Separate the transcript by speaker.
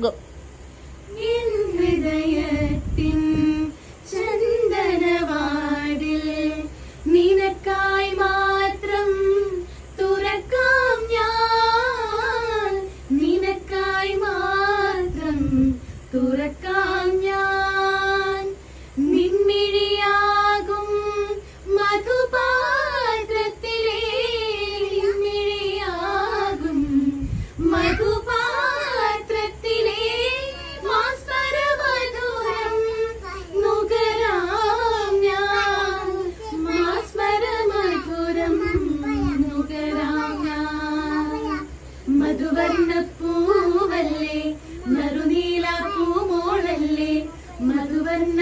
Speaker 1: Go.
Speaker 2: ഹൃദയത്തിൻ ചന്ദനവാതിൽ നിനക്കായി മാത്രം തുറക്കാം ഞാൻ, നിനക്കായി മാത്രം തുറക്കാം ഞാൻ. നിൻമിഴിയാകും മധുപാത്രത്തിലെ, നിൻമിഴിയാകും മധുപാത്രത്തിലെ മാസ്മരമധുരം നുകരാം ഞാൻ, മാസ്മരമധുരം നുകരാം ഞാൻ. മധുവർണ്ണ പൂവല്ലേ, നറുനീല പൂമോളല്ലേ, മധുവർണ്ണ